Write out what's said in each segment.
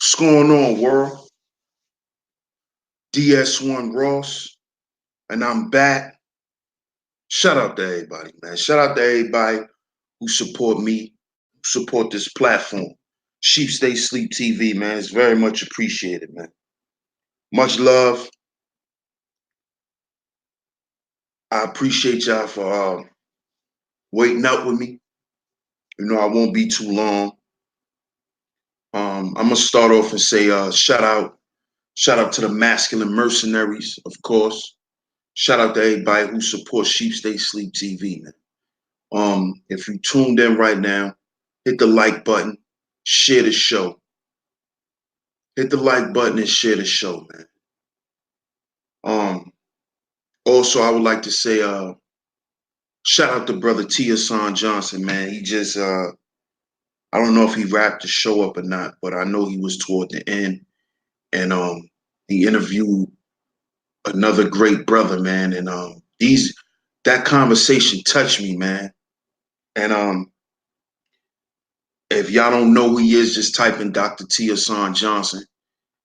What's going on, world? DS1 Ross, and I'm back. Shout out to everybody, man. Shout out to everybody who support me, who support this platform. Sheep Stay Sleep TV, man. It's very much appreciated, man. Much love. I appreciate y'all for waiting up with me. You know, I won't be too long. I'm gonna start off and say shout out to the masculine mercenaries, of course. Shout out to everybody who supports Sheep Stay Sleep TV, man. If you tuned in right now, hit the like button, share the show. Hit the like button and share the show, man. Um, Also, I would like to say, shout out to brother Tia Son Johnson, man. He just, I don't know if he wrapped the show up or not, but I know he was toward the end, and he interviewed another great brother, man. And that conversation touched me, man. And if y'all don't know who he is, just type in Dr. Tia Son Johnson.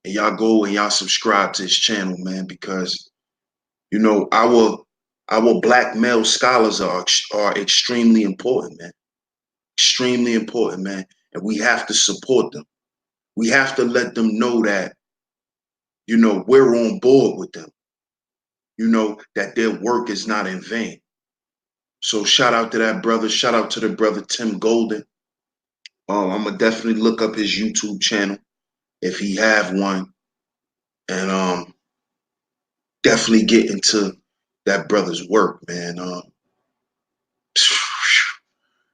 And y'all go and y'all subscribe to his channel, man, because you know our black male scholars are extremely important, man. Extremely important, man. And we have to support them. We have to let them know that, you know, we're on board with them. You know, that their work is not in vain. So shout out to that brother. Shout out to the brother Tim Golden. I'm gonna definitely look up his YouTube channel if he have one. And definitely get into that brother's work, man.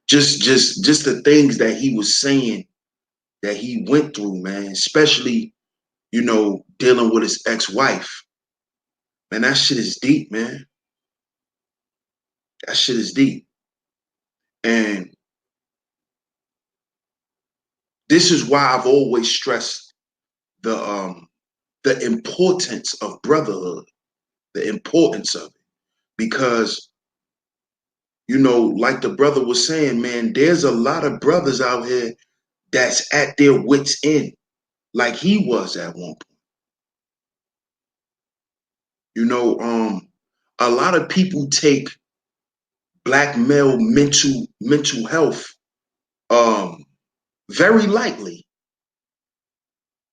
Just the things that he was saying that he went through, man, especially, you know, dealing with his ex-wife. Man, that shit is deep, man. That shit is deep. And this is why I've always stressed the importance of brotherhood, the importance of it. Because, you know, like the brother was saying, man, there's a lot of brothers out here that's at their wits' end, like he was at one point. You know, a lot of people take black male mental health um, very lightly,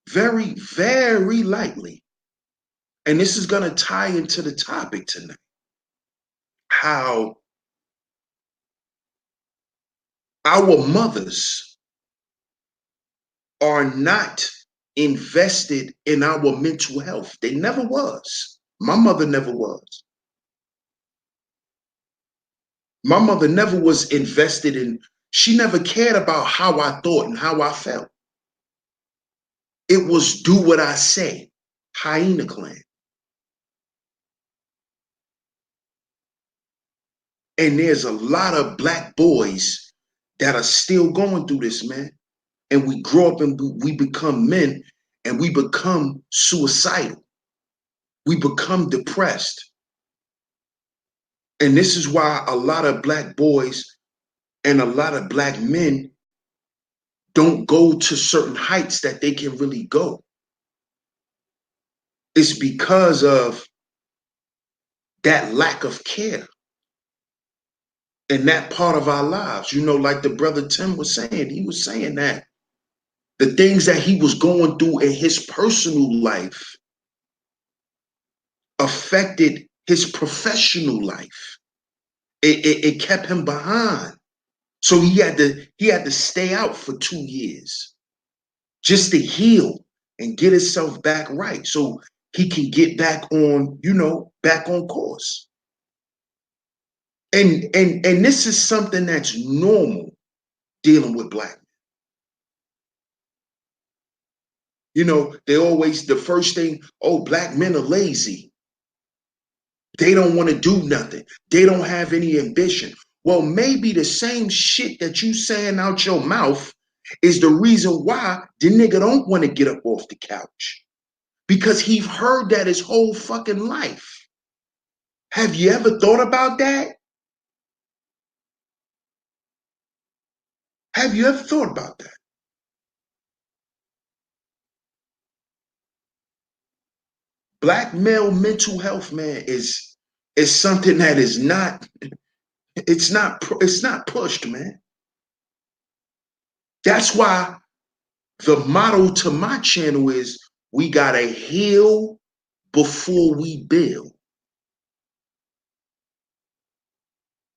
very lightly. And this is gonna tie into the topic tonight. How our mothers are not invested in our mental health. They never was. My mother never was. My mother never was invested in, she never cared about how I thought and how I felt. It was do what I say, hyena clan. And there's a lot of black boys that are still going through this, man. And we grow up and we become men and we become suicidal. We become depressed. And this is why a lot of black boys and a lot of black men don't go to certain heights that they can really go. It's because of that lack of care in that part of our lives. You know, like the brother Tim was saying, he was saying that the things that he was going through in his personal life affected his professional life. It kept him behind. So he had to stay out for 2 years just to heal and get himself back right so he can get back on, you know, back on course. And this is something that's normal dealing with black men. You know, they always, the first thing, oh, black men are lazy. They don't want to do nothing. They don't have any ambition. Well, maybe the same shit that you saying out your mouth is the reason why the nigga don't want to get up off the couch. Because he's heard that his whole fucking life. Have you ever thought about that? Have you ever thought about that? Black male mental health, man, is something that is not, it's not pushed, man. That's why the motto to my channel is we gotta heal before we build.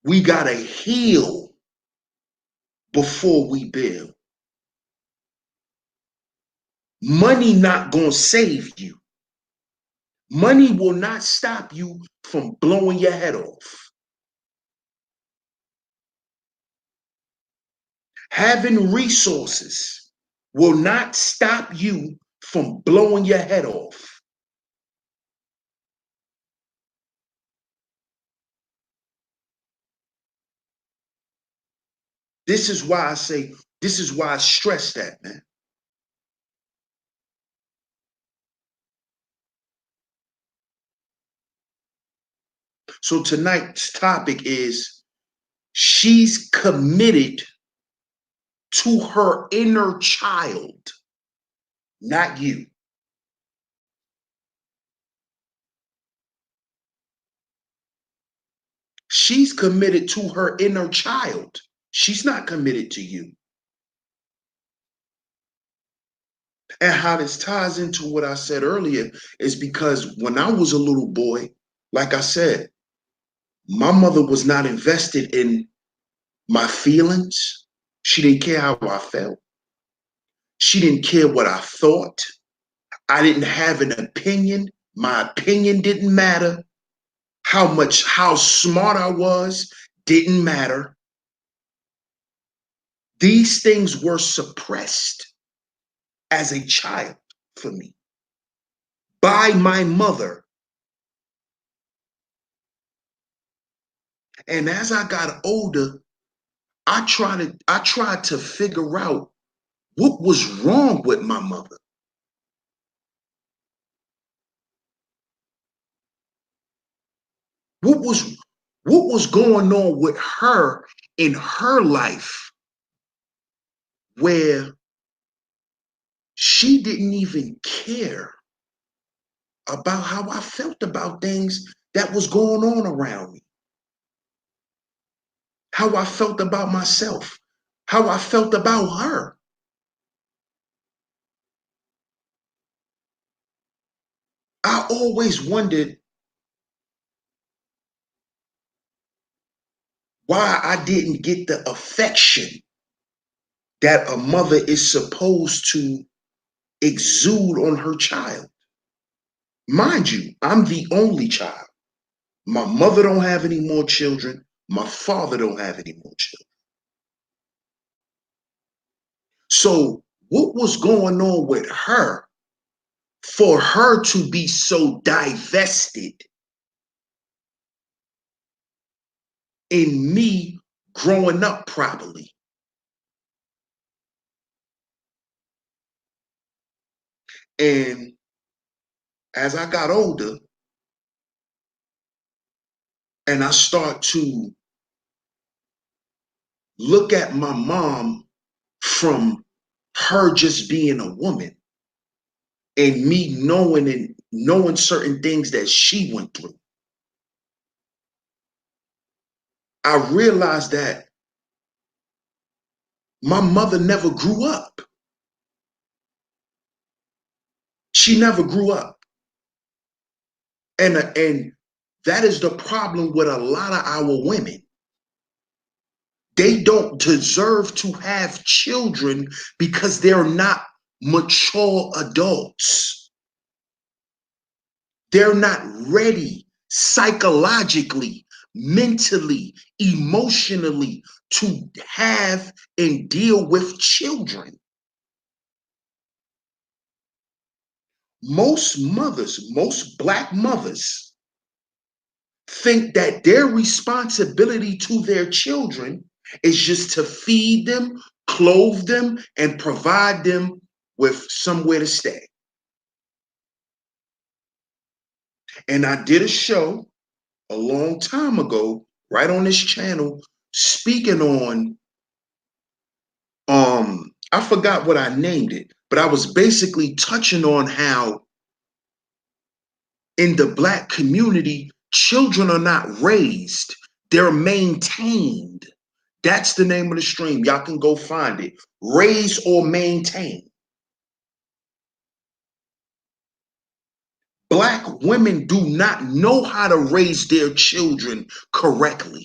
We gotta heal before we build. Money not gonna save you. Money will not stop you from blowing your head off. Having resources will not stop you from blowing your head off. This is why I say, this is why I stress that, man. So tonight's topic is she's committed to her inner child, not you. She's committed to her inner child. She's not committed to you. And how this ties into what I said earlier is because when I was a little boy, like I said, my mother was not invested in my feelings. She didn't care how I felt. She didn't care what I thought. I didn't have an opinion. My opinion didn't matter. How smart I was didn't matter. These things were suppressed as a child for me by my mother. And as I got older, I tried to figure out what was wrong with my mother. What was what was going on with her in her life where she didn't even care about how I felt about things that was going on around me, how I felt about myself, how I felt about her. I always wondered why I didn't get the affection that a mother is supposed to exude on her child. Mind you, I'm the only child. My mother don't have any more children. My father don't have any more children. So what was going on with her for her to be so divested in me growing up properly? And as I got older and I start to look at my mom from her just being a woman and me knowing certain things that she went through, I realized that my mother never grew up. She never grew up. And that is the problem with a lot of our women. They don't deserve to have children because they're not mature adults. They're not ready psychologically, mentally, emotionally to have and deal with children. Most mothers, most Black mothers, think that their responsibility to their children is just to feed them, clothe them, and provide them with somewhere to stay. And I did a show a long time ago, right on this channel, speaking on I forgot what I named it, but I was basically touching on how In the Black community, children are not raised, they're maintained. That's the name of the stream. Y'all can go find it. Raise or maintain. Black women do not know how to raise their children correctly.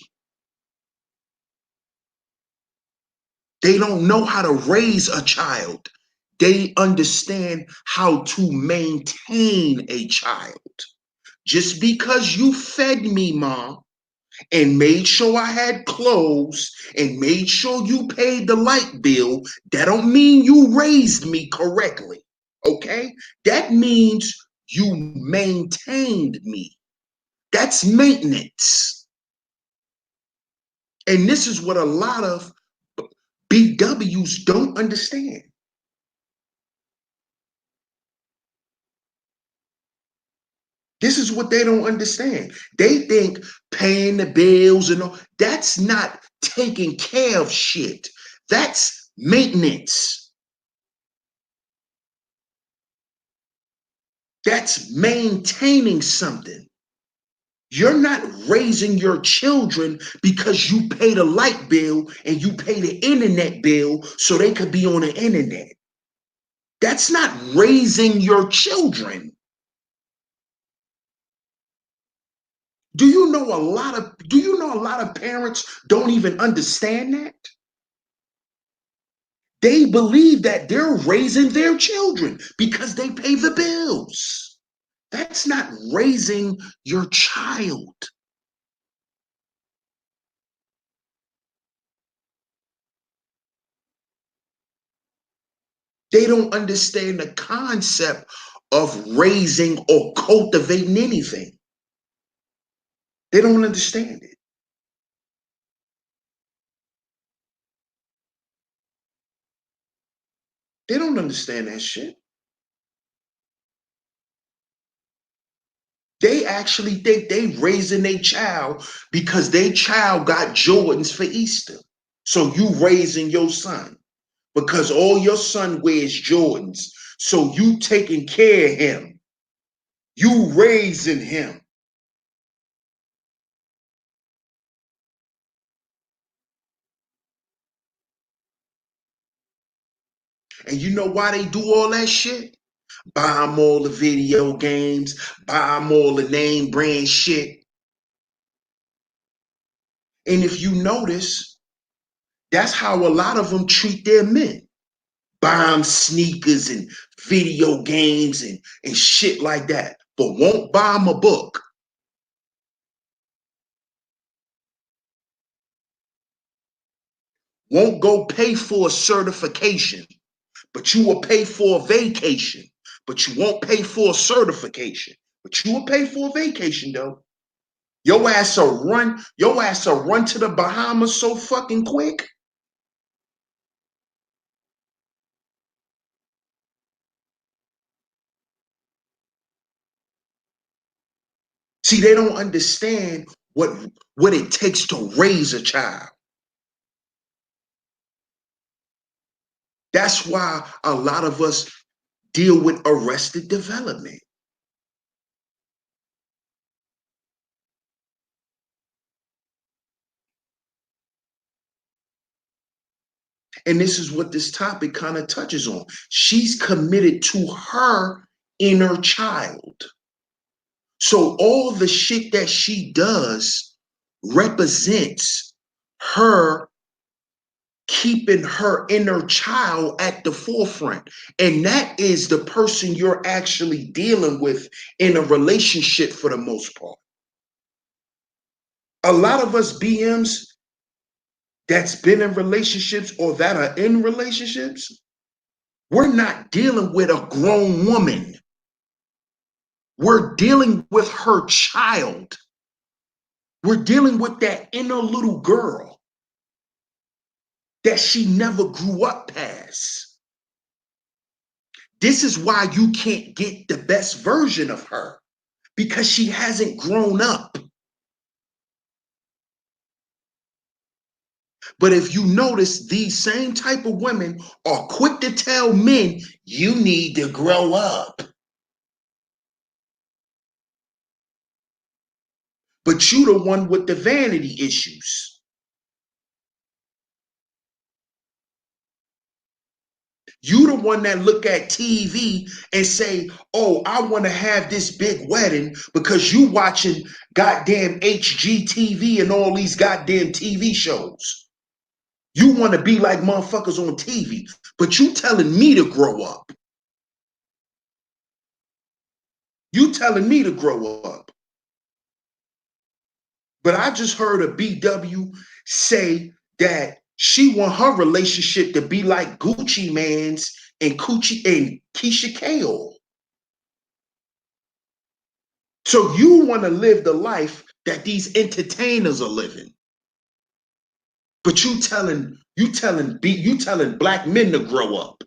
They don't know how to raise a child. They understand how to maintain a child. Just because you fed me, Mom, and made sure I had clothes and made sure you paid the light bill, that don't mean you raised me correctly. Okay? That means you maintained me. That's maintenance. And this is what a lot of BWs don't understand. This is what they don't understand. They think paying the bills and all, that's not taking care of shit. That's maintenance. That's maintaining something. You're not raising your children because you pay the light bill and you pay the internet bill so they could be on the internet. That's not raising your children. Do you know a lot of parents don't even understand that? They believe that they're raising their children because they pay the bills. That's not raising your child. They don't understand the concept of raising or cultivating anything. They don't understand it. They don't understand that shit. They actually think they raising their child because their child got Jordans for Easter. So you raising your son because all your son wears Jordans. So you taking care of him. You raising him. And you know why they do all that shit? Buy them all the video games, buy them all the name brand shit. And if you notice, that's how a lot of them treat their men. Buy them sneakers and video games and shit like that, but won't buy them a book. Won't go pay for a certification, but you will pay for a vacation, but you won't pay for a certification, but you will pay for a vacation though. Your ass will run to the Bahamas so fucking quick. See, they don't understand what it takes to raise a child. That's why a lot of us deal with arrested development. And this is what this topic kind of touches on. She's committed to her inner child. So all the shit that she does represents her keeping her inner child at the forefront. And that is the person you're actually dealing with in a relationship for the most part. A lot of us BMs that's been in relationships or that are in relationships, we're not dealing with a grown woman. We're dealing with her child. We're dealing with that inner little girl that she never grew up past. This is why you can't get the best version of her, because she hasn't grown up. But if you notice, these same type of women are quick to tell men, you need to grow up. But you the one with the vanity issues. You the one that look at TV and say, oh, I want to have this big wedding because you watching goddamn HGTV and all these goddamn TV shows. You want to be like motherfuckers on TV, but you telling me to grow up. You telling me to grow up. But I just heard a BW say that she want her relationship to be like Gucci Man's and Keisha Cole. So you want to live the life that these entertainers are living. But you telling black men to grow up.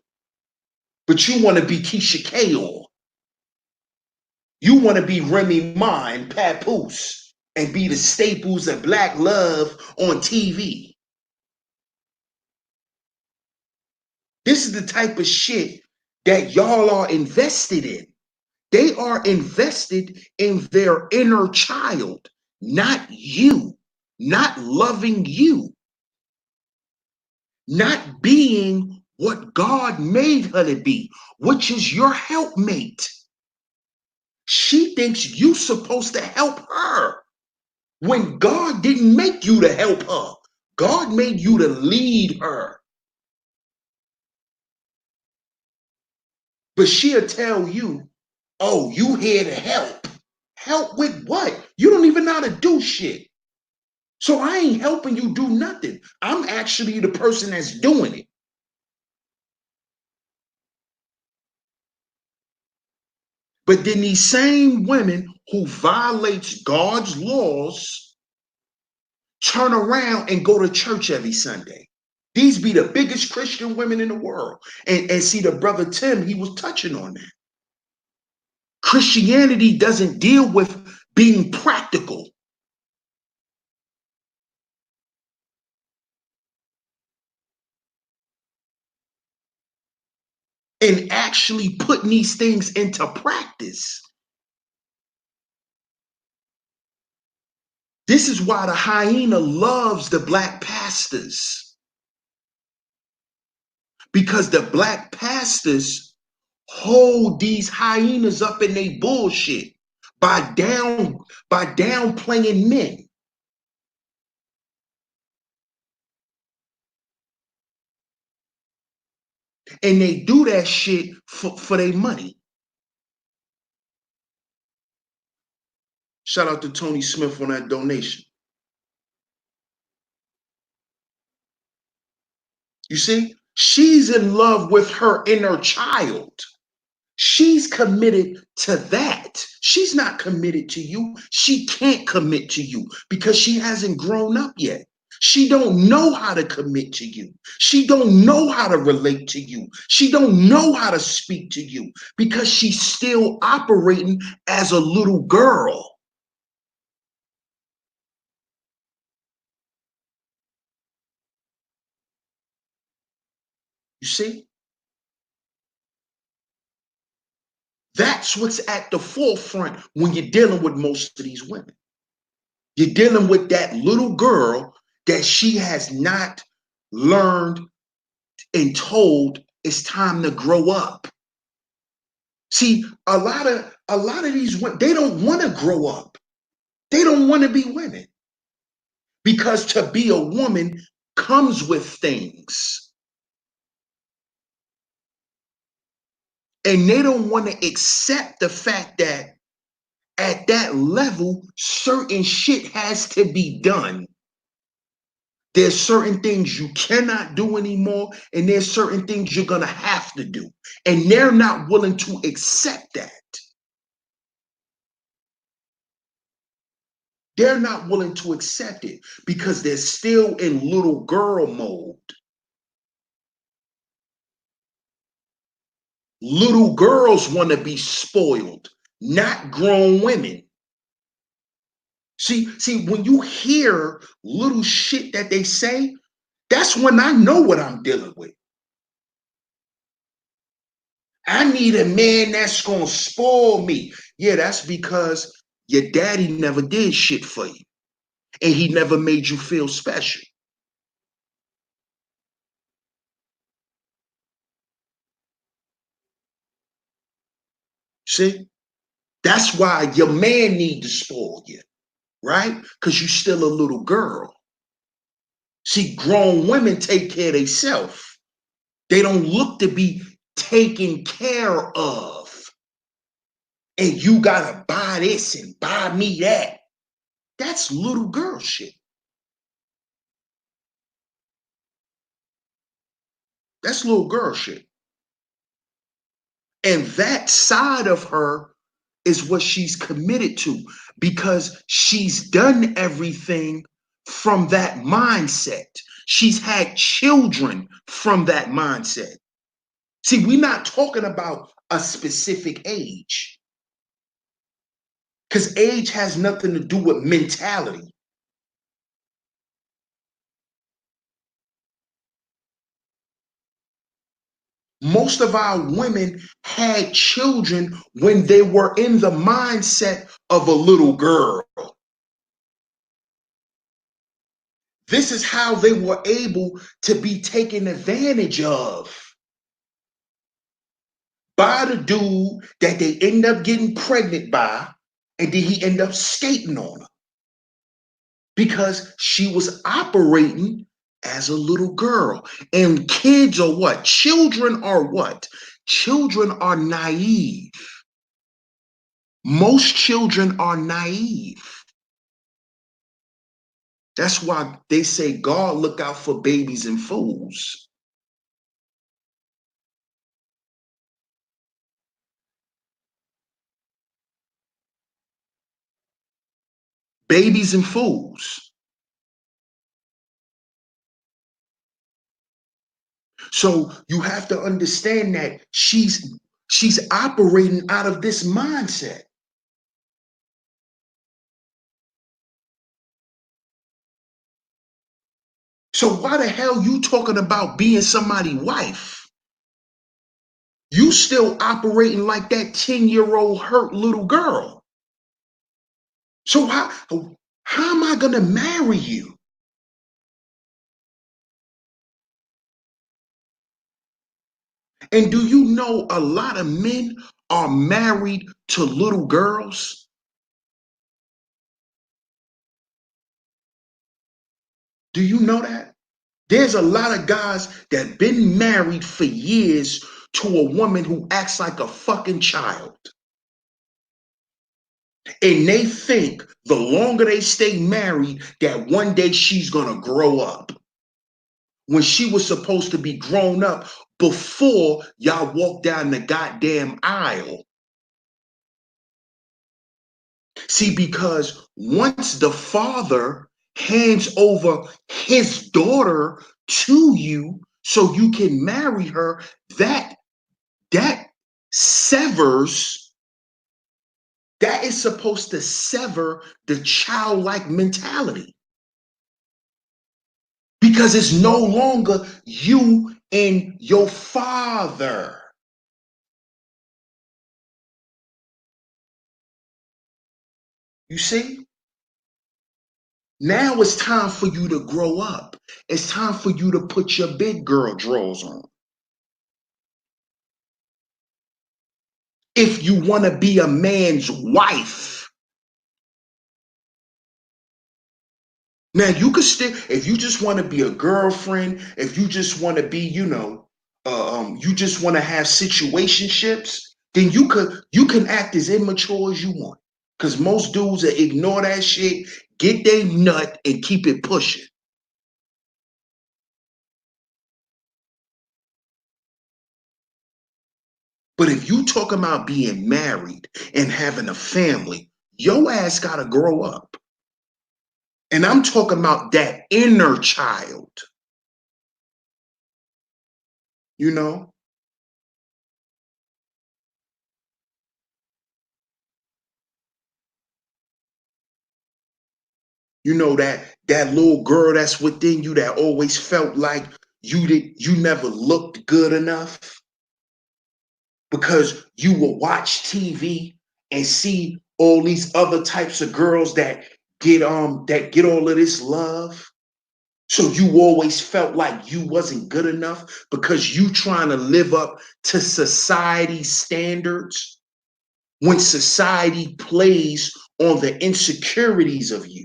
But you want to be Keisha Cole. You want to be Remy Ma and Papoose and be the staples of black love on TV. This is the type of shit that y'all are invested in. They are invested in their inner child, not you, not loving you, not being what God made her to be, which is your helpmate. She thinks you're supposed to help her when God didn't make you to help her. God made you to lead her. But she'll tell you, oh, you here to help. Help with what? You don't even know how to do shit. So I ain't helping you do nothing. I'm actually the person that's doing it. But then these same women who violates God's laws turn around and go to church every Sunday. These be the biggest Christian women in the world. And see, the brother Tim, he was touching on that. Christianity doesn't deal with being practical. And actually putting these things into practice. This is why the hyena loves the black pastors. Because the black pastors hold these hyenas up in their bullshit by downplaying men. And they do that shit for their money. Shout out to Tony Smith on that donation. You see, she's in love with her inner child. She's committed to that. She's not committed to you. She can't commit to you because she hasn't grown up yet. She don't know how to commit to you. She don't know how to relate to you. She don't know how to speak to you because she's still operating as a little girl. You see? That's what's at the forefront when you're dealing with most of these women. You're dealing with that little girl that she has not learned and told it's time to grow up. See, a lot of these women, they don't want to grow up. They don't want to be women because to be a woman comes with things. And they don't want to accept the fact that at that level, certain shit has to be done. There's certain things you cannot do anymore, and there's certain things you're going to have to do. And they're not willing to accept that. They're not willing to accept it because they're still in little girl mode. Little girls want to be spoiled, not grown women. See, when you hear little shit that they say, that's when I know what I'm dealing with. I need a man that's going to spoil me. Yeah, that's because Your daddy never did shit for you, and he never made you feel special. See? That's why your man need to spoil you, right? Because you still a little girl. See, grown women take care of themselves. They don't look to be taken care of. And you gotta buy this and buy me that. That's little girl shit. That's little girl shit. And that side of her is what she's committed to because she's done everything from that mindset. She's had children from that mindset. See, we're not talking about a specific age because age has nothing to do with mentality. Most of our women had children when they were in the mindset of a little girl. This is how they were able to be taken advantage of by the dude that they end up getting pregnant by, and then he end up skating on her because she was operating as a little girl. And kids are what? Children are what? Children are naive. Most children are naive. That's why they say God look out for babies and fools. Babies and fools. So you have to understand that she's operating out of this mindset. So why the hell you talking about being somebody's wife? You still operating like that 10-year-old hurt little girl. So how am I gonna marry you? And do you know a lot of men are married to little girls? Do you know that? There's a lot of guys that been married for years to a woman who acts like a fucking child. And they think the longer they stay married, that one day she's gonna grow up. When she was supposed to be grown up before y'all walk down the goddamn aisle. See, because once the father hands over his daughter to you so you can marry her, that severs, that is supposed to sever the childlike mentality because it's no longer you and your father. You see? Now it's time for you to grow up. It's time for you to put your big girl drawers on. If you want to be a man's wife. Now you could still, if you just want to be a girlfriend, if you just want to be, you just want to have situationships, then you can act as immature as you want. Because most dudes that ignore that shit, get their nut and keep it pushing. But if you talk about being married and having a family, your ass gotta grow up. And I'm talking about that inner child, you know? You know that little girl that's within you that always felt like you never looked good enough because you will watch TV and see all these other types of girls that get all of this love. So you always felt like you wasn't good enough because you trying to live up to society standards when society plays on the insecurities of you.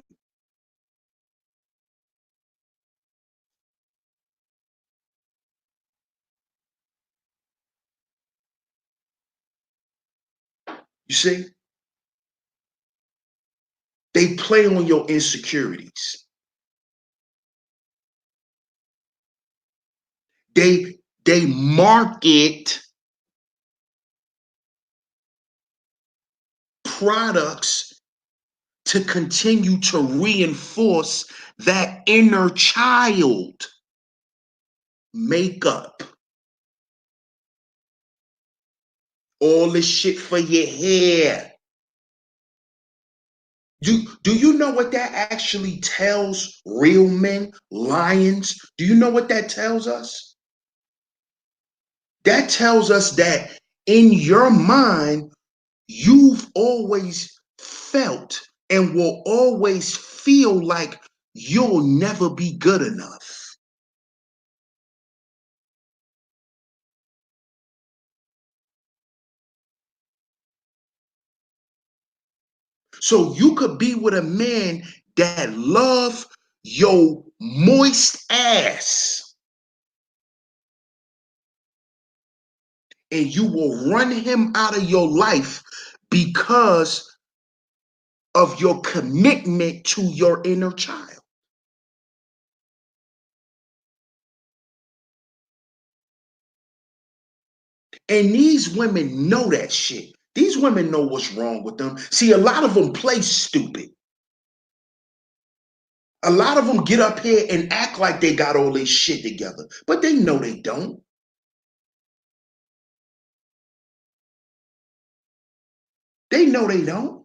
You see, they play on your insecurities. They market products to continue to reinforce that inner child. Makeup, all this shit for your hair. Do you know what that actually tells real men, lions? Do you know what that tells us? That tells us that in your mind, you've always felt and will always feel like you'll never be good enough. So you could be with a man that love your moist ass, and you will run him out of your life because of your commitment to your inner child. And these women know that shit. These women know what's wrong with them. See, a lot of them play stupid. A lot of them get up here and act like they got all this shit together, but they know they don't. They know they don't.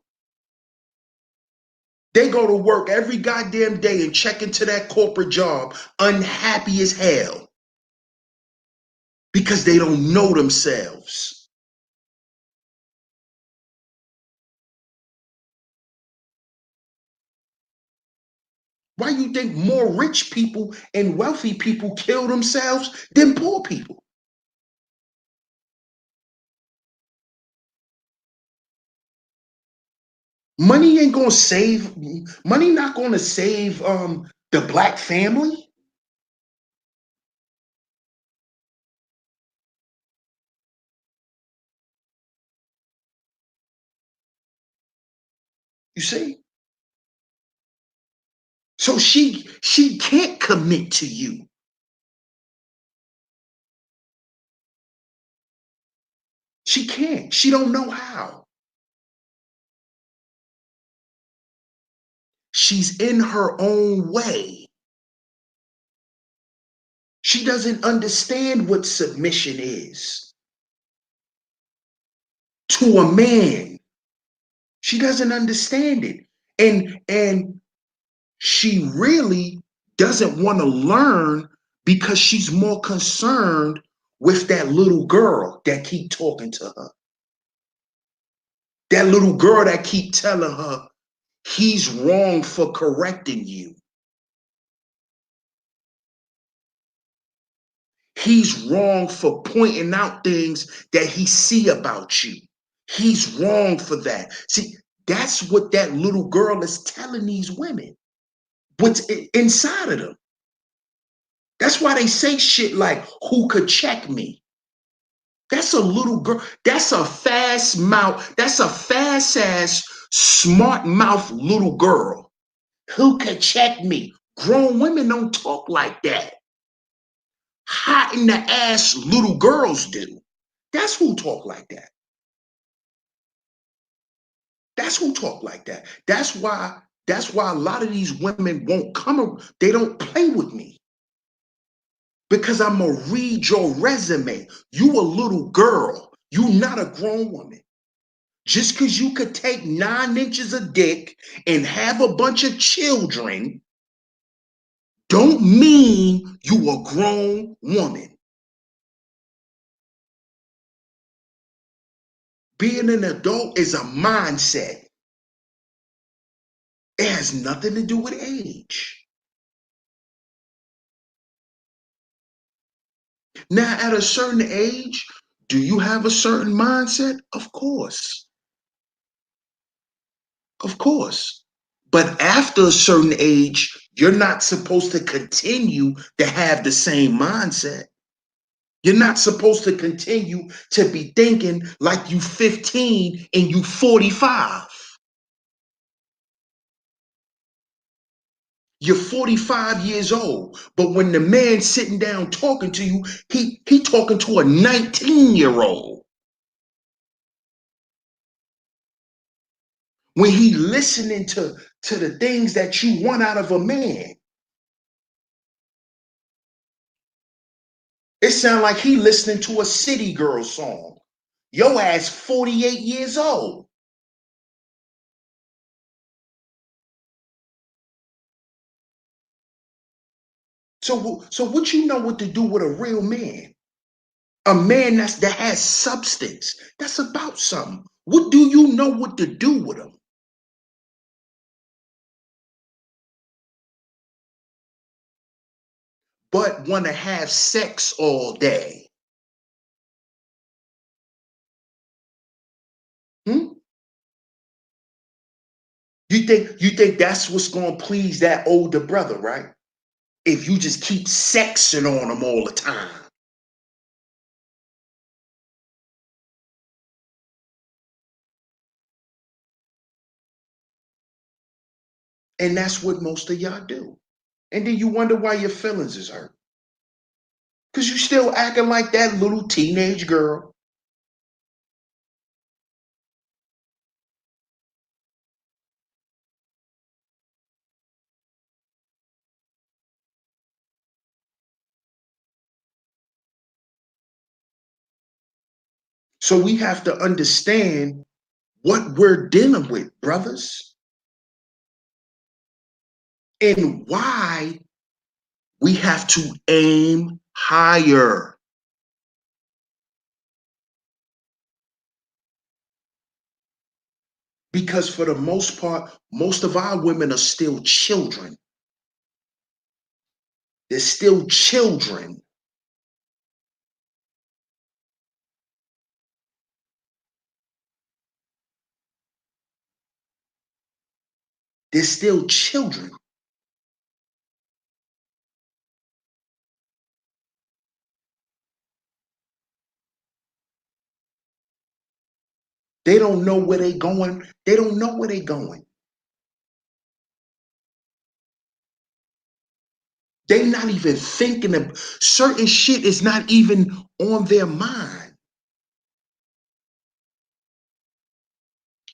They go to work every goddamn day and check into that corporate job unhappy as hell because they don't know themselves. Why you think more rich people and wealthy people kill themselves than poor people? Money ain't gonna save. Money not gonna save the black family. You see. So she can't commit to you. She can't. She don't know how. She's in her own way. She doesn't understand what submission is to a man. She doesn't understand it. And she really doesn't want to learn because she's more concerned with that little girl that keep talking to her. That little girl that keep telling her he's wrong for correcting you. He's wrong for pointing out things that he see about you. He's wrong for that. See, that's what that little girl is telling these women. What's inside of them. That's why they say shit like, who could check me? That's a little girl. That's a fast mouth. That's a fast ass, smart mouth little girl. Who could check me? Grown women don't talk like that. Hot in the ass little girls do. That's who talk like that. That's who talk like that. That's why a lot of these women won't come. They don't play with me because I'm gonna read your resume. You a little girl. You not a grown woman. Just because you could take 9 inches of dick and have a bunch of children, don't mean you a grown woman. Being an adult is a mindset. It has nothing to do with age. Now, at a certain age, do you have a certain mindset? Of course. Of course. But after a certain age, you're not supposed to continue to have the same mindset. You're not supposed to continue to be thinking like you 15 and you 45. You're 45 years old, but when the man's sitting down talking to you, he talking to a 19-year-old. When he listening to the things that you want out of a man, it sounds like he listening to a city girl song. Your ass 48 years old. So what you know what to do with a real man? A man that has substance. That's about something. What do you know what to do with him? But want to have sex all day. Hmm? You think that's what's gonna please that older brother, right? If you just keep sexing on him all the time. And that's what most of y'all do. And then you wonder why your feelings is hurt. Because you still acting like that little teenage girl. So we have to understand what we're dealing with, brothers, and why we have to aim higher. Because for the most part, most of our women are still children. They're still children. They're still children. They don't know where they're going. They don't know where they're going. They're not even thinking of certain shit is not even on their mind.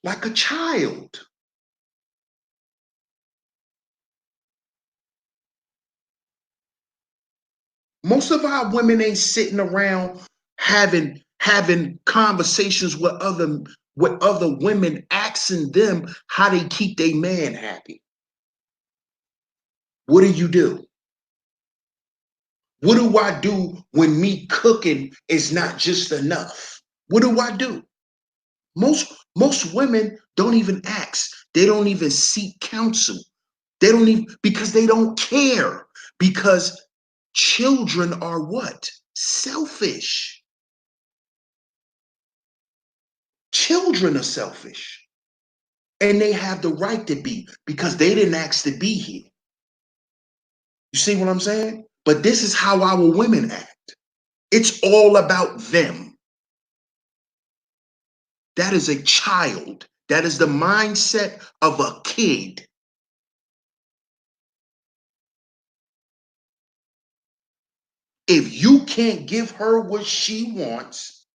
Like a child. Most of our women ain't sitting around having conversations with other women, asking them how they keep their man happy. What do you do? What do I do when me cooking is not just enough? What do I do? Most women don't even ask. They don't even seek counsel. They don't even because they don't care. Because children are what? Selfish. Children are selfish. And they have the right to be because they didn't ask to be here. You see what I'm saying? But this is how our women act. It's all about them. That is a child. That is the mindset of a kid. If you can't give her what she wants,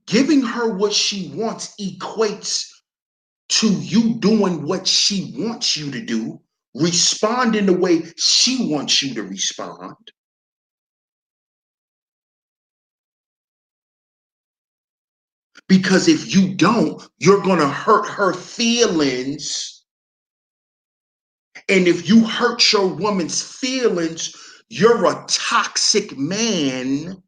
giving her what she wants equates to you doing what she wants you to do, responding the way she wants you to respond. Because if you don't, you're going to hurt her feelings. And if you hurt your woman's feelings, you're a toxic man.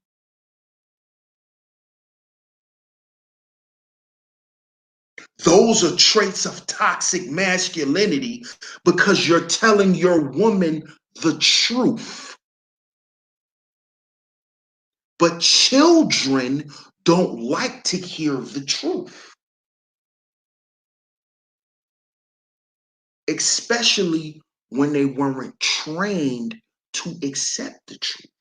Those are traits of toxic masculinity because you're telling your woman the truth. But children don't like to hear the truth, especially when they weren't trained to accept the truth.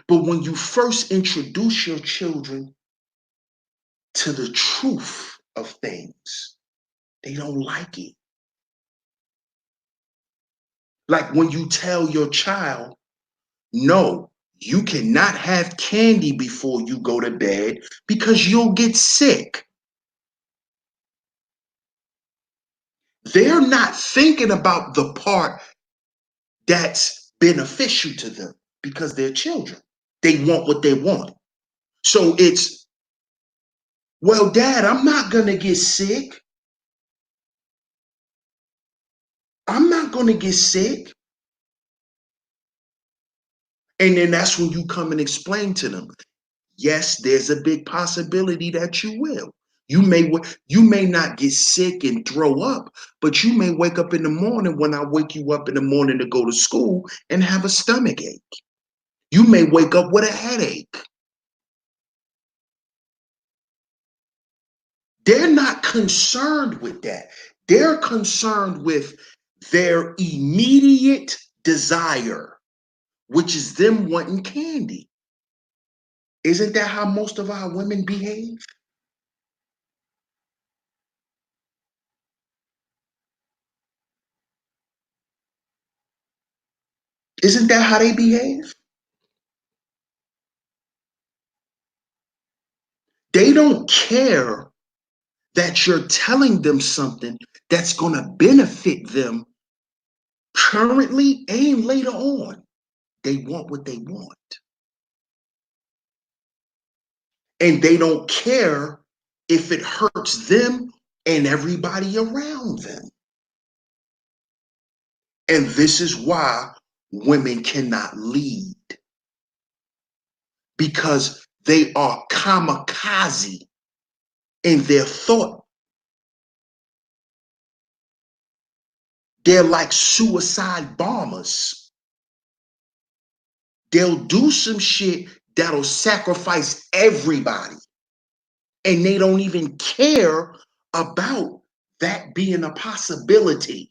But when you first introduce your children to the truth of things, they don't like it. Like when you tell your child, no, you cannot have candy before you go to bed because you'll get sick. They're not thinking about the part that's beneficial to them because they're children. They want what they want. So it's, well, Dad, I'm not going to get sick. I'm not going to get sick. And then that's when you come and explain to them, yes, there's a big possibility that you will. You may not get sick and throw up, but you may wake up in the morning when I wake you up in the morning to go to school and have a stomach ache. You may wake up with a headache. They're not concerned with that. They're concerned with their immediate desire, which is them wanting candy. Isn't that how most of our women behave? Isn't that how they behave? They don't care that you're telling them something that's going to benefit them currently and later on. They want what they want. And they don't care if it hurts them and everybody around them. And this is why women cannot lead, because they are kamikaze in their thought. They're like suicide bombers. They'll do some shit that'll sacrifice everybody. And they don't even care about that being a possibility.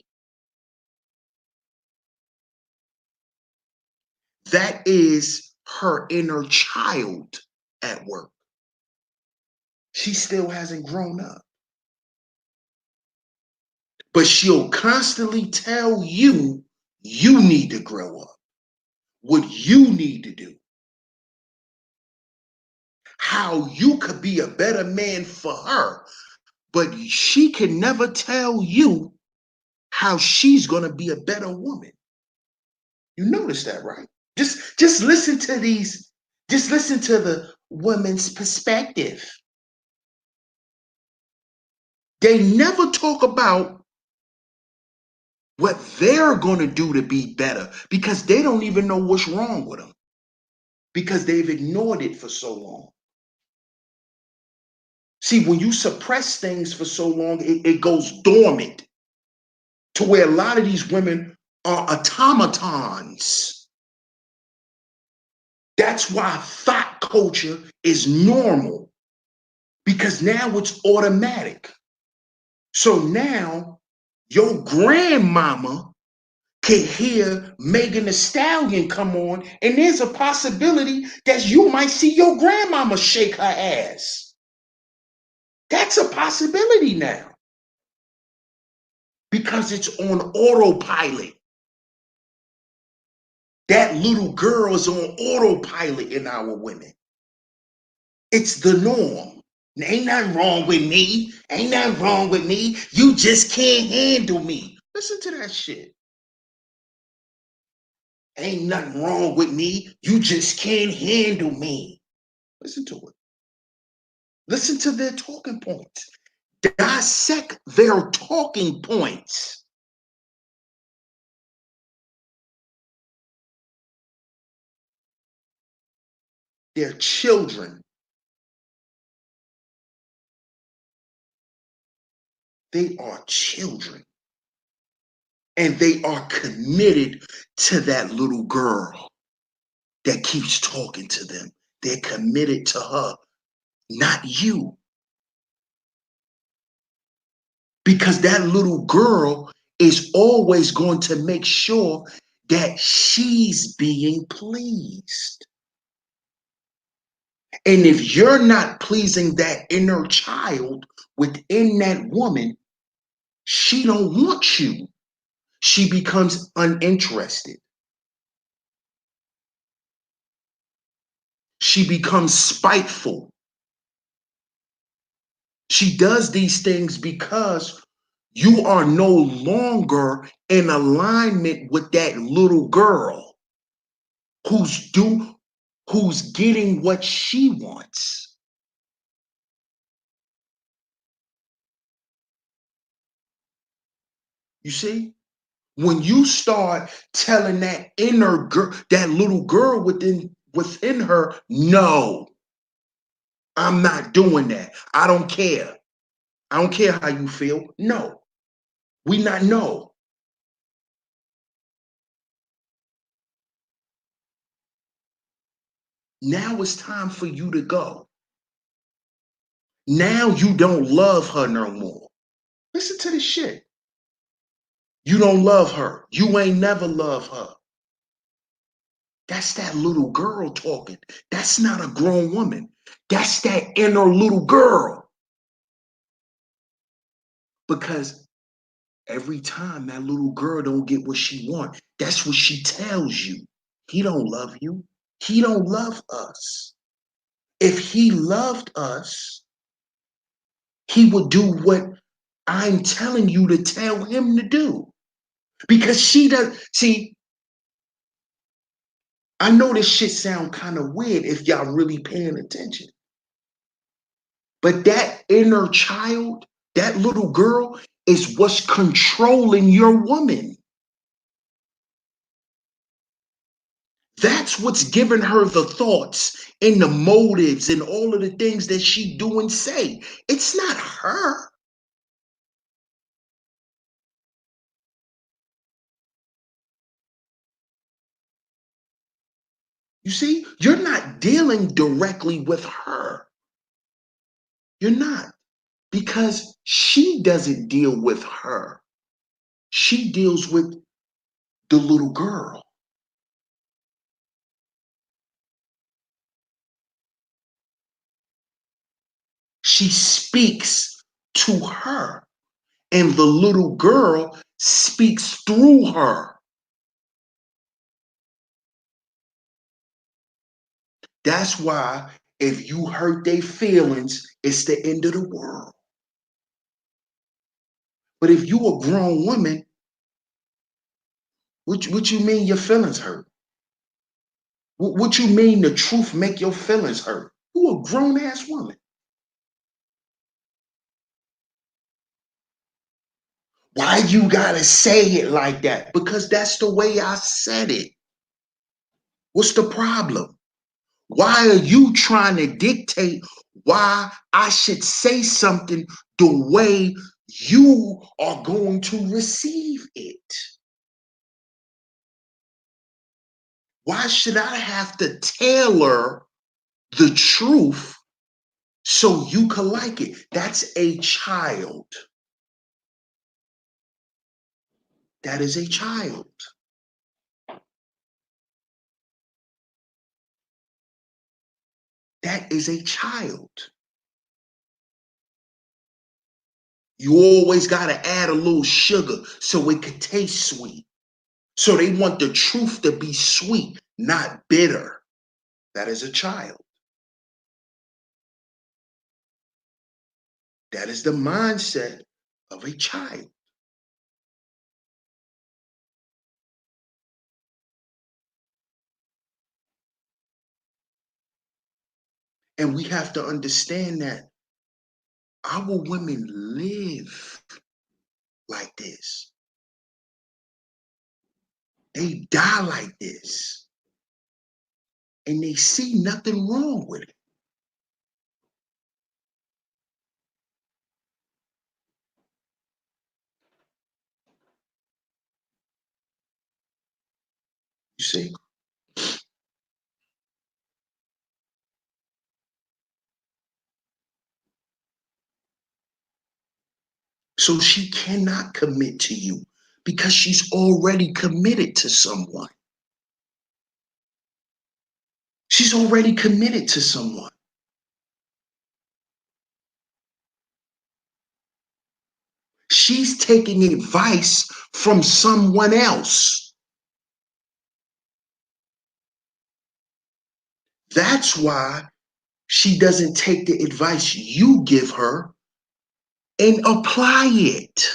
That is her inner child at work. She still hasn't grown up. But she'll constantly tell you, you need to grow up, what you need to do, how you could be a better man for her. But she can never tell you how she's going to be a better woman. You notice that, right? Just listen to these, just listen to the woman's perspective. They never talk about what they're going to do to be better because they don't even know what's wrong with them because they've ignored it for so long. See, when you suppress things for so long, it goes dormant to where a lot of these women are automatons. That's why thought culture is normal, because now it's automatic. So now your grandmama can hear Megan Thee Stallion come on, and there's a possibility that you might see your grandmama shake her ass. That's a possibility now because it's on autopilot. That little girl is on autopilot in our women. It's the norm. Ain't nothing wrong with me. Ain't nothing wrong with me. You just can't handle me. Listen to that shit. Ain't nothing wrong with me. You just can't handle me. Listen to it. Listen to their talking points. Dissect their talking points. They're children. They are children. And they are committed to that little girl that keeps talking to them. They're committed to her, not you. Because that little girl is always going to make sure that she's being pleased. And if you're not pleasing that inner child within that woman, she don't want you. She becomes uninterested. She becomes spiteful. She does these things because you are no longer in alignment with that little girl who's getting what she wants. You see? When you start telling that inner girl, that little girl within her, no, I'm not doing that. I don't care. I don't care how you feel. No, we not no. Now it's time for you to go. Now you don't love her no more. Listen to this shit. You don't love her. You ain't never love her. That's that little girl talking. That's not a grown woman. That's that inner little girl. Because every time that little girl don't get what she want, that's what she tells you. He don't love you. He don't love us. If he loved us, he would do what I'm telling you to tell him to do. Because she does. See, I know this shit sound kind of weird if y'all really paying attention. But that inner child, that little girl, is what's controlling your woman. That's what's giving her the thoughts and the motives and all of the things that she do and say. It's not her. You see, you're not dealing directly with her. You're not. Because she doesn't deal with her. She deals with the little girl. She speaks to her, and the little girl speaks through her. That's why if you hurt their feelings, it's the end of the world. But if you a grown woman, what you mean your feelings hurt? What you mean the truth make your feelings hurt? You a grown ass woman. Why you gotta say it like that? Because that's the way I said it. What's the problem? Why are you trying to dictate why I should say something the way you are going to receive it? Why should I have to tailor the truth so you can like it? That's a child. That is a child. That is a child. You always got to add a little sugar so it can taste sweet. So they want the truth to be sweet, not bitter. That is a child. That is the mindset of a child. And we have to understand that our women live like this. They die like this. and they see nothing wrong with it. You see? So she cannot commit to you because she's already committed to someone. She's already committed to someone. She's taking advice from someone else. That's why she doesn't take the advice you give her and apply it.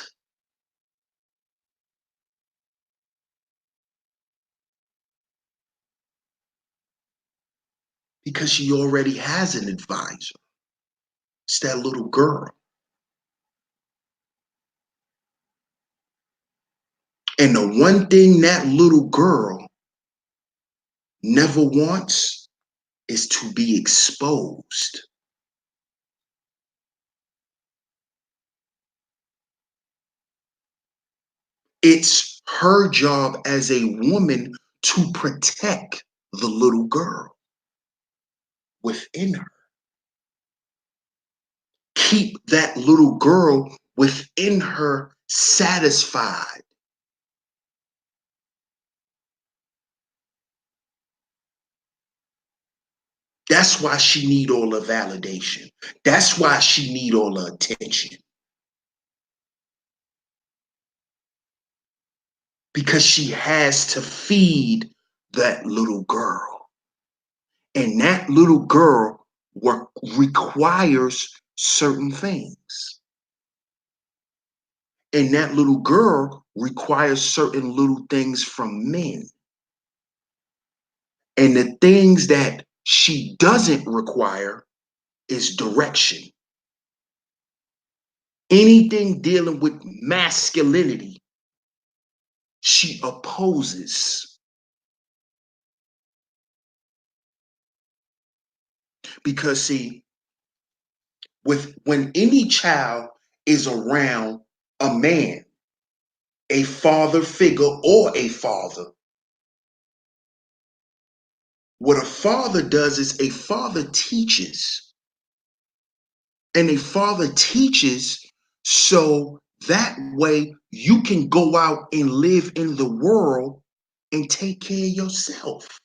Because she already has an advisor. It's that little girl. And the one thing that little girl never wants is to be exposed. It's her job as a woman to protect the little girl within her. Keep that little girl within her satisfied. That's why she need all the validation. That's why she need all the attention. Because she has to feed that little girl. And that little girl requires certain things. And that little girl requires certain little things from men. And the things that she doesn't require is direction. Anything dealing with masculinity, she opposes. Because see, when any child is around a man, a father figure or a father, what a father does is a father teaches. And a father teaches so that way you can go out and live in the world and take care of yourself.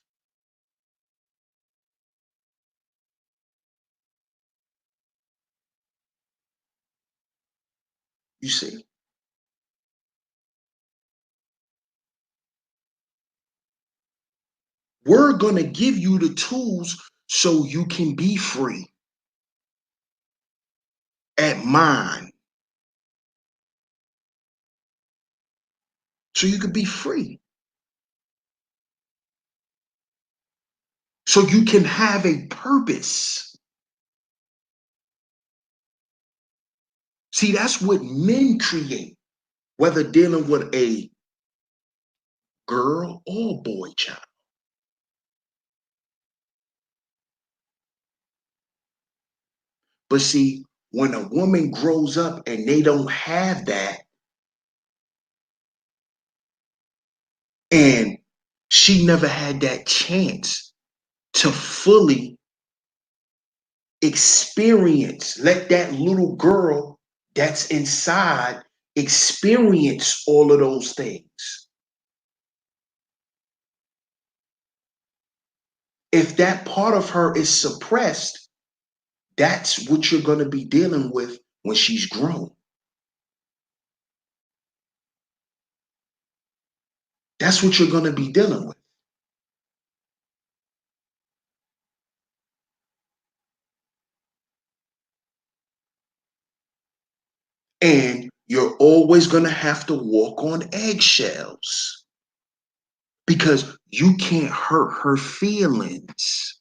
You see? We're going to give you the tools so you can be free at mind. So you can be free. So you can have a purpose. See, that's what men create, whether dealing with a girl or boy child. But see, when a woman grows up and they don't have that, and she never had that chance to fully experience, let that little girl that's inside experience all of those things. If that part of her is suppressed, that's what you're going to be dealing with when she's grown. That's what you're going to be dealing with. And you're always going to have to walk on eggshells because you can't hurt her feelings.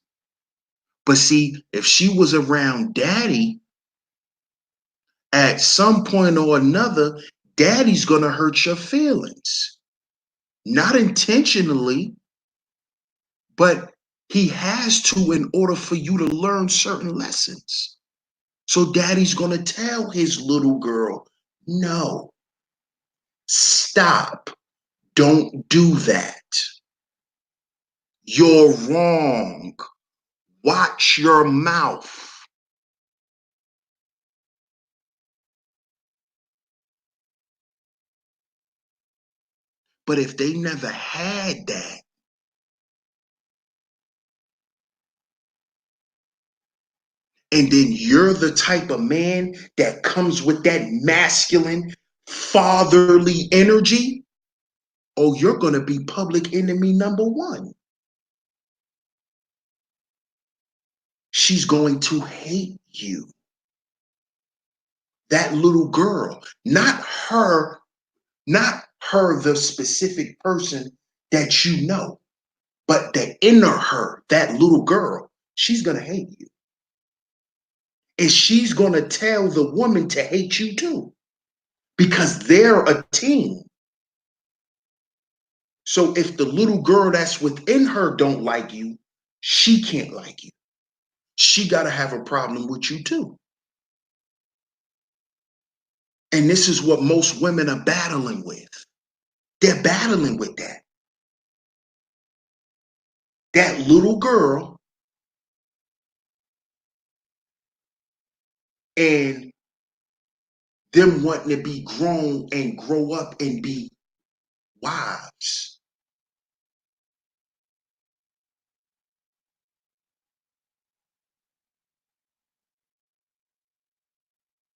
But see, if she was around daddy, at some point or another, daddy's going to hurt your feelings. Not intentionally, but He has to in order for you to learn certain lessons. So daddy's going to tell his little girl, no, stop. Don't do that. You're wrong. Watch your mouth. But if they never had that, and then you're the type of man that comes with that masculine, fatherly energy, oh, you're going to be public enemy number one. She's going to hate you. That little girl, not her, the specific person that you know, but the inner her, that little girl, she's going to hate you. And she's going to tell the woman to hate you too, because they're a team. So if the little girl that's within her don't like you, she can't like you. She got to have a problem with you too. And this is what most women are battling with. They're battling with that. That little girl and them wanting to be grown and grow up and be wives.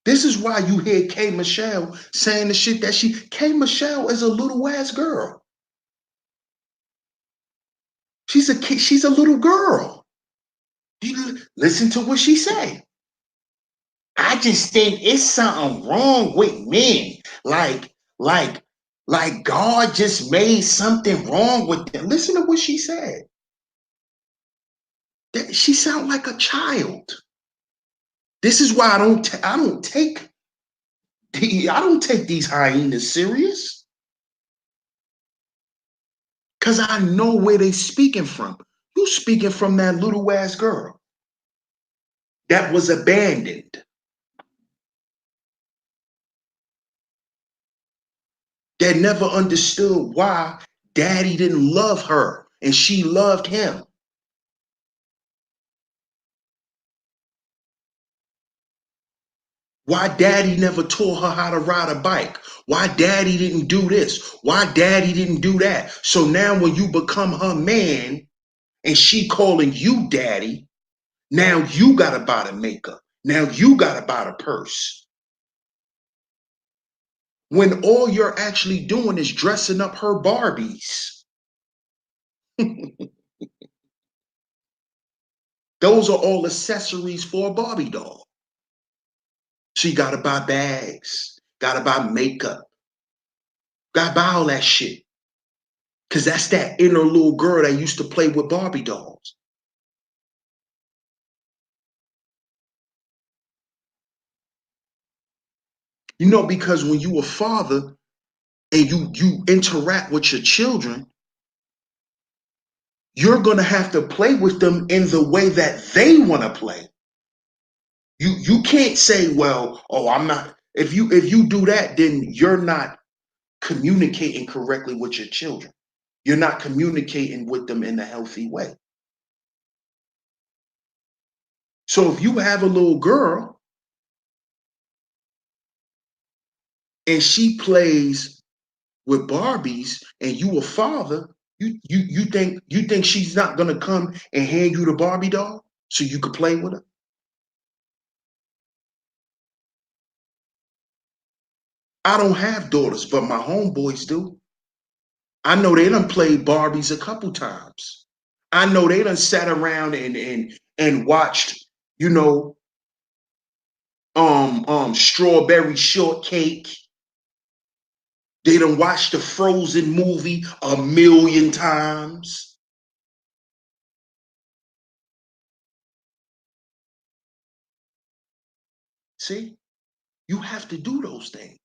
This is why you hear K. Michelle saying the shit that K. Michelle is a little ass girl. She's a little girl. You listen to what she say. I just think it's something wrong with men. Like, like God just made something wrong with them. Listen to what she said. She sound like a child. This is why I don't take these hyenas serious. Cause I know where they speaking from. You speaking from that little ass girl that was abandoned, that never understood why daddy didn't love her and she loved him. Why daddy never taught her how to ride a bike? Why daddy didn't do this? Why daddy didn't do that? So now when you become her man and she calling you daddy, now you gotta buy the makeup. Now you gotta buy the purse. When all you're actually doing is dressing up her Barbies. Those are all accessories for a Barbie doll. She gotta buy bags, gotta buy makeup, gotta buy all that shit. Cause that's that inner little girl that used to play with Barbie dolls. You know, because when you a father and you interact with your children, you're gonna have to play with them in the way that they want to play. You can't say, well, oh, I'm not. If you do that, then you're not communicating correctly with your children. You're not communicating with them in a healthy way. So if you have a little girl and she plays with Barbies and you a father, you think she's not gonna come and hand you the Barbie doll so you could play with her? I don't have daughters, but my homeboys do. I know they done played Barbies a couple times. I know they done sat around and watched, you know, strawberry shortcake. They done watched the Frozen movie a million times. See, you have to do those things.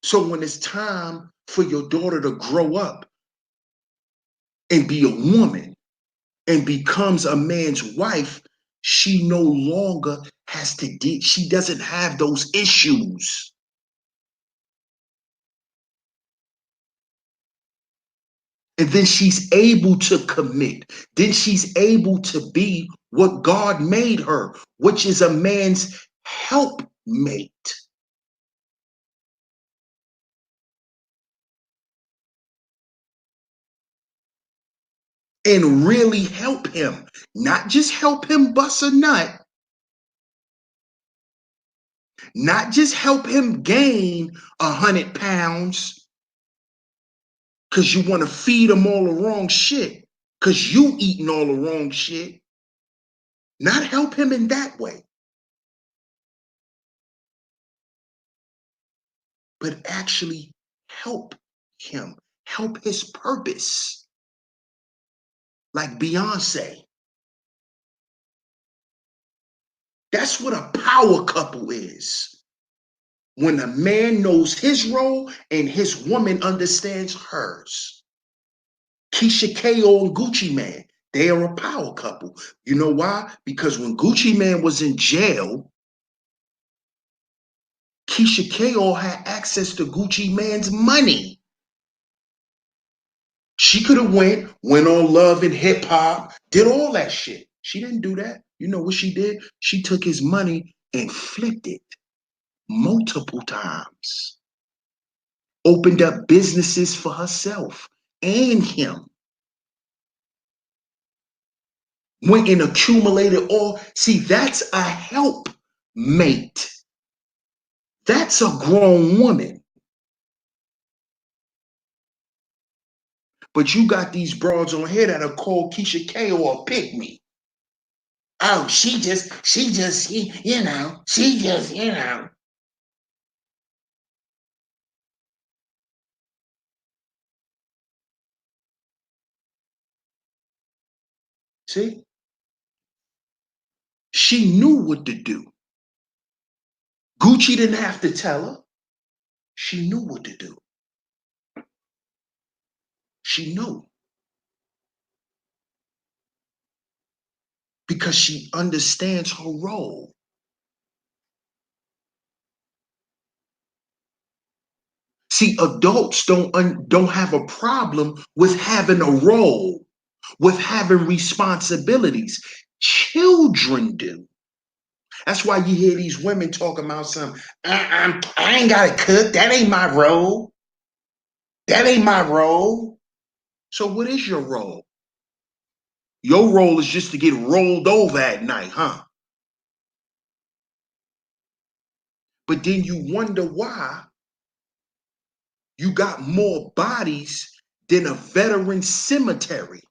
So when it's time for your daughter to grow up, and be a woman and becomes a man's wife, she no longer has to deal, she doesn't have those issues. And then she's able to commit. Then she's able to be what God made her, which is a man's helpmate. And really help him. Not just help him bust a nut, not just help him gain 100 pounds because you want to feed him all the wrong shit, because you eating all the wrong shit. Not help him in that way, but actually help him, help his purpose. Like Beyonce. That's what a power couple is. When a man knows his role and his woman understands hers. Keisha Ko and Gucci Man, they are a power couple. You know why? Because when Gucci Man was in jail, Keisha Ko had access to Gucci Man's money. She could have went on Love and Hip Hop, did all that shit. She didn't do that. You know what she did? She took his money and flipped it multiple times. Opened up businesses for herself and him. Went and accumulated all. See, that's a help mate. That's a grown woman. But you got these broads on here that are called Keisha K or a pygmy. Oh, she just, she just. See? She knew what to do. Gucci didn't have to tell her. She knew what to do. She knew. Because she understands her role. See, adults don't have a problem with having a role, with having responsibilities. Children do. That's why you hear these women talking about something. I ain't got to cook. That ain't my role. That ain't my role. So what is your role? Your role is just to get rolled over at night, huh? But then you wonder why you got more bodies than a veteran cemetery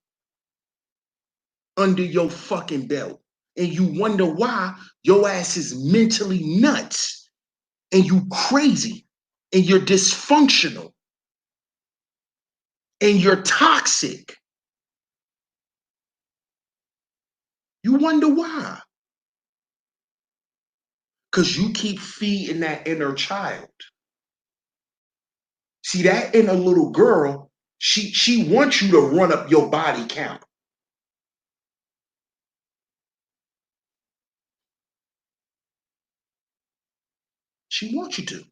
under your fucking belt. And you wonder why your ass is mentally nuts and you crazy and you're dysfunctional and you're toxic. You wonder why. Because you keep feeding that inner child. See, that inner little girl, she wants you to run up your body count. She wants you to.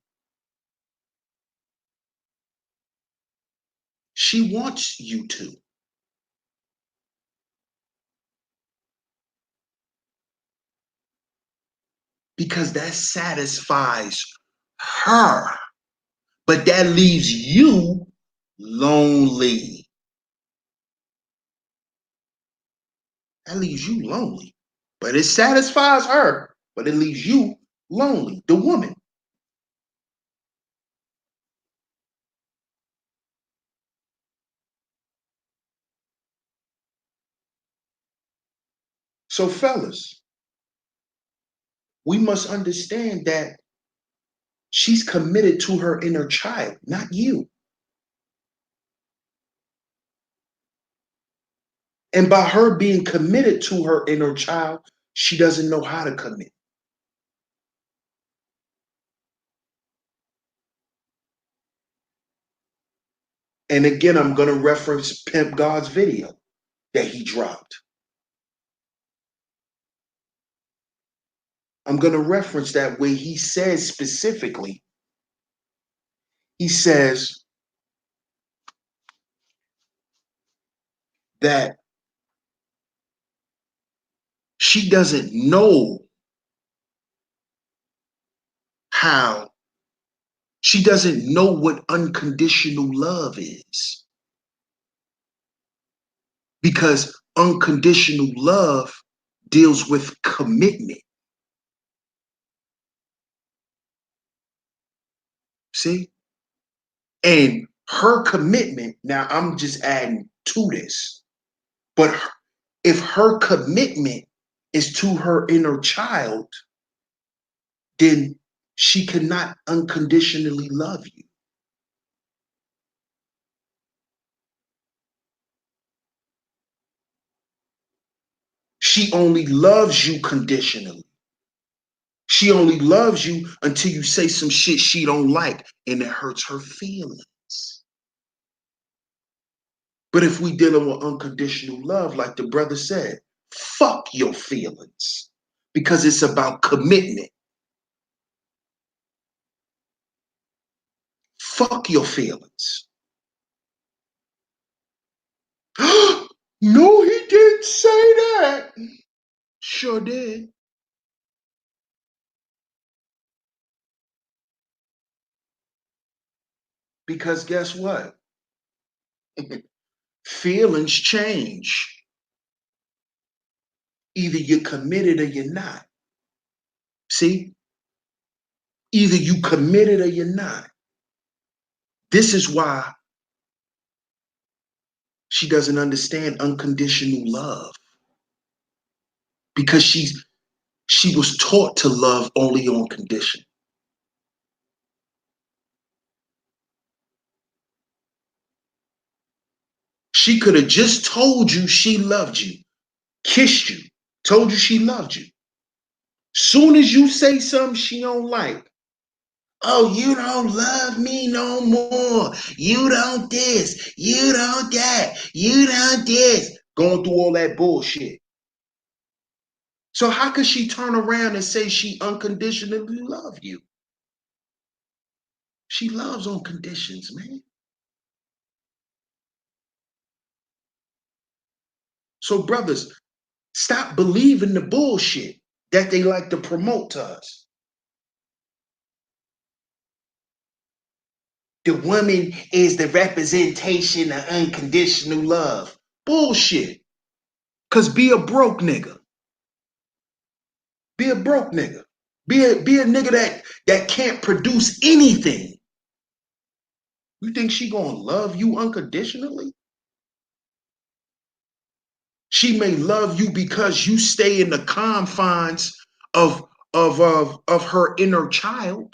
She wants you to. Because that satisfies her. But that leaves you lonely. That leaves you lonely. But it satisfies her, but it leaves you lonely, the woman. So, fellas, we must understand that she's committed to her inner child, not you. And by her being committed to her inner child, she doesn't know how to commit. And again, I'm going to reference Pimp God's video that he dropped. I'm going to reference that where he says specifically, he says that she doesn't know how, she doesn't know what unconditional love is. Because unconditional love deals with commitment. See? And her commitment, now I'm just adding to this, but if her commitment is to her inner child, then she cannot unconditionally love you. She only loves you conditionally. She only loves you until you say some shit she don't like and it hurts her feelings. But if we dealing with unconditional love, like the brother said, fuck your feelings because it's about commitment. Fuck your feelings. No, he didn't say that. Sure did. Because guess what? Feelings change. Either you're committed or you're not. See? Either you committed or you're not. This is why she doesn't understand unconditional love. Because she was taught to love only on condition. She could have just told you she loved you, kissed you, told you she loved you. Soon as you say something she don't like, oh, you don't love me no more. You don't this, you don't that, you don't this. Going through all that bullshit. So how could she turn around and say she unconditionally love you? She loves on conditions, man. So brothers, stop believing the bullshit that they like to promote to us. The woman is the representation of unconditional love. Bullshit. Cause be a broke nigga. Be a broke nigga. Be a nigga that can't produce anything. You think she gonna love you unconditionally? She may love you because you stay in the confines of her inner child,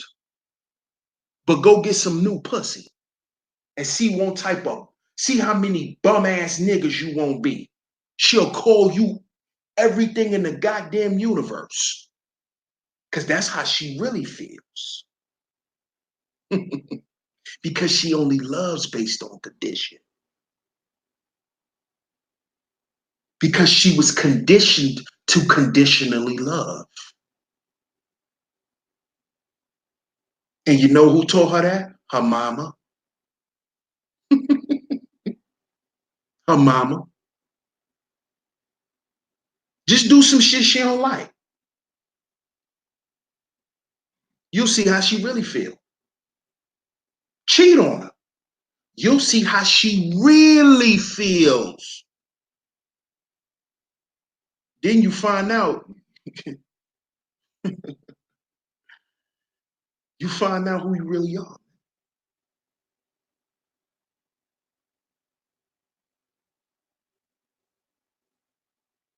but go get some new pussy and see how many bum ass niggas you won't be. She'll call you everything in the goddamn universe. Because that's how she really feels. Because she only loves based on condition. Because she was conditioned to conditionally love. And you know who taught her that? Her mama. Her mama. Just do some shit she don't like. You'll see how she really feel. Cheat on her. You'll see how she really feels. Then you find out. You find out who you really are.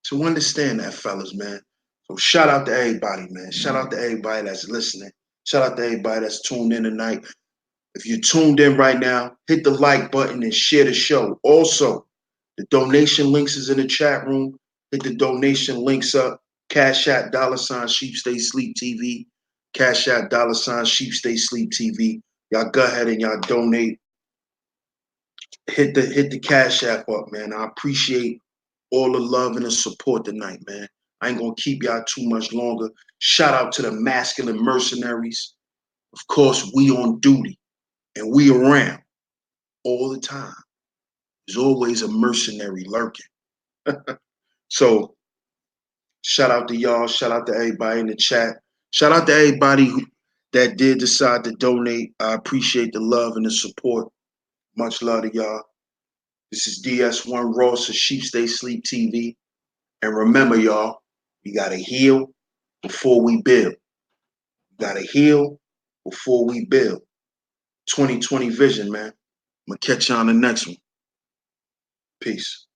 So understand that, fellas, man. So shout out to everybody, man. Shout out to everybody that's listening. Shout out to everybody that's tuned in tonight. If you're tuned in right now, hit the like button and share the show. Also, the donation links is in the chat room. Hit the donation links up. CashApp $SheepStaySleepTV. CashApp $SheepStaySleepTV. Y'all go ahead and y'all donate. hit the Cash App up, man. I appreciate all the love and the support tonight, man. I ain't gonna keep y'all too much longer. Shout out to the masculine mercenaries. Of course, we on duty and we around all the time. There's always a mercenary lurking. So shout out to y'all. Shout out to everybody in the chat. Shout out to everybody that did decide to donate. I appreciate the love and the support. Much love to y'all. This is DS1 Ross of Sheep Stay Sleep TV. And remember, y'all, we got to heal before we build. We got to heal before we build. 2020 vision, man. I'm going to catch you on the next one. Peace.